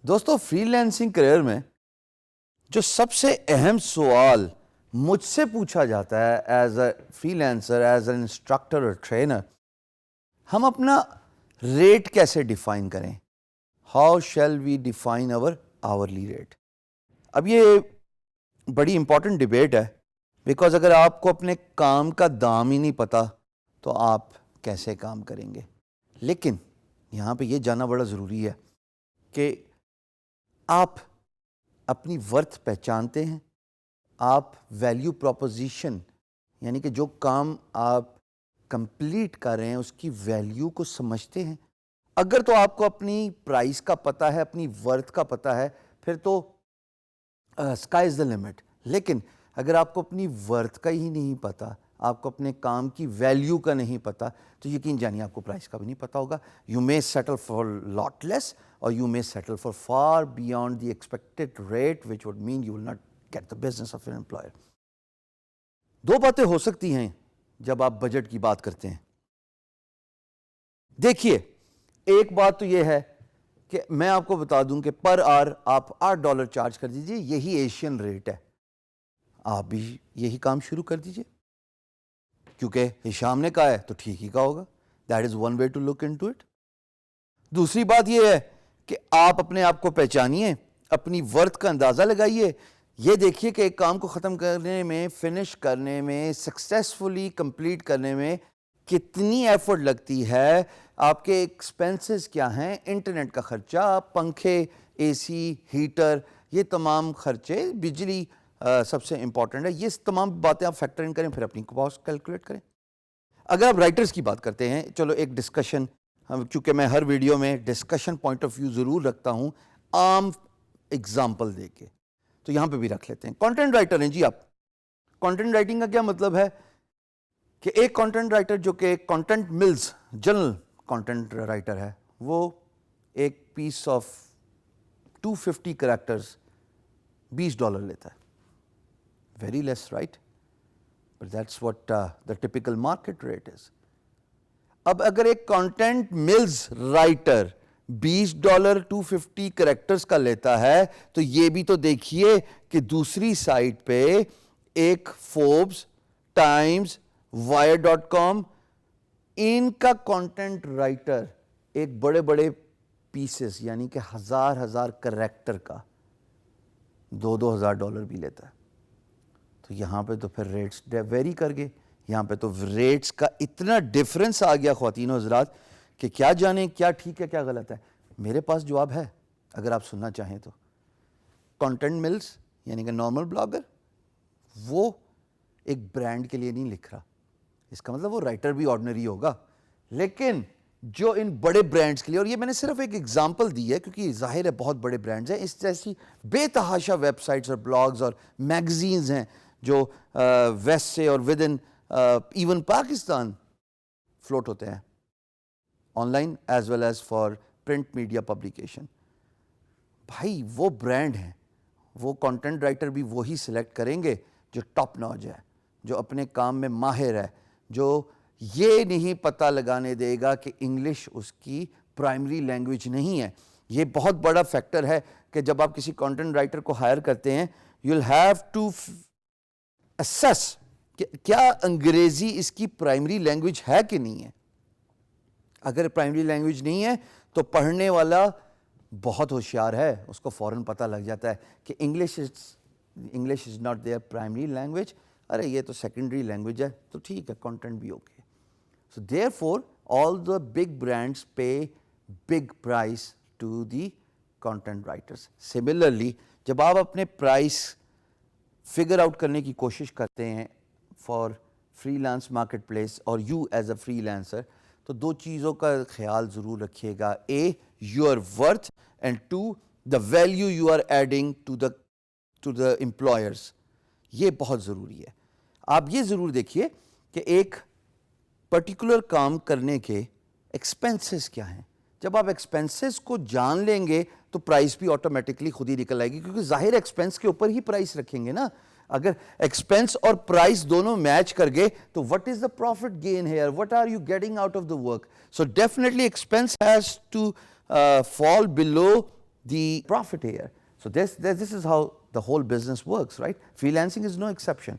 دوستو free lancing career میں جو سب سے اہم سوال مجھ سے پوچھا جاتا ہے as a freelancer, as an instructor اور ٹرینر، ہم اپنا ریٹ کیسے ڈیفائن کریں؟ How shall we define our hourly rate? اب یہ بڑی امپورٹنٹ ڈبیٹ ہے، بیکاز اگر آپ کو اپنے کام کا دام ہی نہیں پتا تو آپ کیسے کام کریں گے؟ لیکن یہاں پہ یہ جاننا بڑا ضروری ہے کہ آپ اپنی ورتھ پہچانتے ہیں، آپ ویلیو پروپوزیشن یعنی کہ جو کام آپ کمپلیٹ کر رہے ہیں اس کی ویلیو کو سمجھتے ہیں؟ اگر تو آپ کو اپنی پرائس کا پتہ ہے، اپنی ورتھ کا پتہ ہے، پھر تو اسکائی از دا لمٹ. لیکن اگر آپ کو اپنی ورتھ کا ہی نہیں پتا، آپ کو اپنے کام کی ویلیو کا نہیں پتا، تو یقین جانیے آپ کو پرائس کا بھی نہیں پتا ہوگا. You may settle for lot less اور you may settle for far beyond the expected rate which would mean you will not get the business of an employer. دو باتیں ہو سکتی ہیں جب آپ بجٹ کی بات کرتے ہیں. دیکھیے، ایک بات تو یہ ہے کہ میں آپ کو بتا دوں کہ پر آر آپ $8 چارج کر دیجئے، یہی ایشین ریٹ ہے. آپ بھی یہی کام شروع کر دیجئے، کیونکہ ہشام نے کہا ہے تو ٹھیک ہی کہا ہوگا. That is one way to look into it. دوسری بات یہ ہے کہ آپ اپنے آپ کو پہچانیے، اپنی ورتھ کا اندازہ لگائیے. یہ دیکھیے کہ ایک کام کو ختم کرنے میں، فنش کرنے میں، سکسیسفلی کمپلیٹ کرنے میں کتنی ایفرٹ لگتی ہے، آپ کے ایکسپینسز کیا ہیں، انٹرنیٹ کا خرچہ، پنکھے، اے سی، ہیٹر، یہ تمام خرچے، بجلی سب سے امپورٹنٹ ہے. یہ تمام باتیں آپ فیکٹر ان کریں، پھر اپنی کاسٹ کیلکولیٹ کریں. اگر آپ رائٹرز کی بات کرتے ہیں، چلو ایک ڈسکشن، چونکہ میں ہر ویڈیو میں ڈسکشن پوائنٹ آف ویو ضرور رکھتا ہوں عام اگزامپل دے کے، تو یہاں پہ بھی رکھ لیتے ہیں. کانٹینٹ رائٹر ہیں جی آپ. کانٹینٹ رائٹنگ کا کیا مطلب ہے کہ ایک کانٹینٹ رائٹر جو کہ content mills general content writer ہے، وہ ایک پیس آف 250 کریکٹرز $20 لیتا ہے. Very less, right? But that's what the typical market rate is. اب اگر ایک کانٹینٹ ملز رائٹر $20 250 کریکٹرز کا لیتا ہے، تو یہ بھی تو دیکھیے کہ دوسری سائٹ پہ ایک فوربس، ٹائمز، wire.com، ان کا کانٹینٹ رائٹر ایک بڑے بڑے پیسز یعنی کہ ہزار کریکٹر کا $2,000 بھی لیتا ہے. تو یہاں پہ تو پھر ریٹس ویری کر گئے. یہاں پہ تو ریٹس کا اتنا ڈفرنس آ گیا خواتین و حضرات کہ کیا جانیں کیا ٹھیک ہے کیا غلط ہے. میرے پاس جواب ہے اگر آپ سننا چاہیں تو. کانٹینٹ ملز یعنی کہ نارمل بلاگر وہ ایک برانڈ کے لیے نہیں لکھ رہا، اس کا مطلب وہ رائٹر بھی آرڈنری ہوگا. لیکن جو ان بڑے برانڈز کے لیے، اور یہ میں نے صرف ایک ایگزامپل دی ہے کیونکہ ظاہر ہے بہت بڑے برانڈز ہیں، اس جیسی بے تحاشا ویب سائٹس اور بلاگز اور میگزینز ہیں جو ویسٹ سے اور with in even Pakistan float ہوتے ہیں، online as well as for print media publication. بھائی وہ برانڈ ہیں، وہ کانٹینٹ رائٹر بھی وہی سلیکٹ کریں گے جو ٹاپ ناچ ہے، جو اپنے کام میں ماہر ہے، جو یہ نہیں پتہ لگانے دے گا کہ انگلش اس کی پرائمری لینگویج نہیں ہے. یہ بہت بڑا فیکٹر ہے کہ جب آپ کسی کانٹینٹ رائٹر کو ہائر کرتے ہیں، you will have to assess کہ کیا انگریزی اس کی پرائمری لینگویج ہے کہ نہیں ہے. اگر پرائمری لینگویج نہیں ہے تو پڑھنے والا بہت ہوشیار ہے، اس کو فوراً پتہ لگ جاتا ہے کہ English is not their primary language, ارے یہ تو سیکنڈری لینگویج ہے، تو ٹھیک ہے کانٹینٹ بھی okay. So therefore all the big brands pay big price to the content writers. Similarly جب آپ اپنے پرائس فگر آؤٹ کرنے کی کوشش کرتے ہیں for freelance marketplace اور you as a freelancer, تو دو چیزوں کا خیال ضرور رکھیے گا. A your worth and to the value you are adding to the employers. یہ بہت ضروری ہے. آپ یہ ضرور دیکھیے کہ ایک پرٹیکولر کام کرنے کے ایکسپینسز کیا ہیں. جب آپ ایکسپینسز کو جان لیں گے تو پرائس بھی آٹومیٹکلی خود ہی نکل آئے گی، کیونکہ ظاہر ایکسپینس کے اوپر ہی پرائس رکھیں گے نا. اگر ایکسپینس اور پرائس دونوں میچ کر گئے تو what is the profit gain here, what are you getting out of the work. So definitely expense has to fall below the profit here. So this is how the whole business works, right? Freelancing is no exception.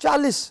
40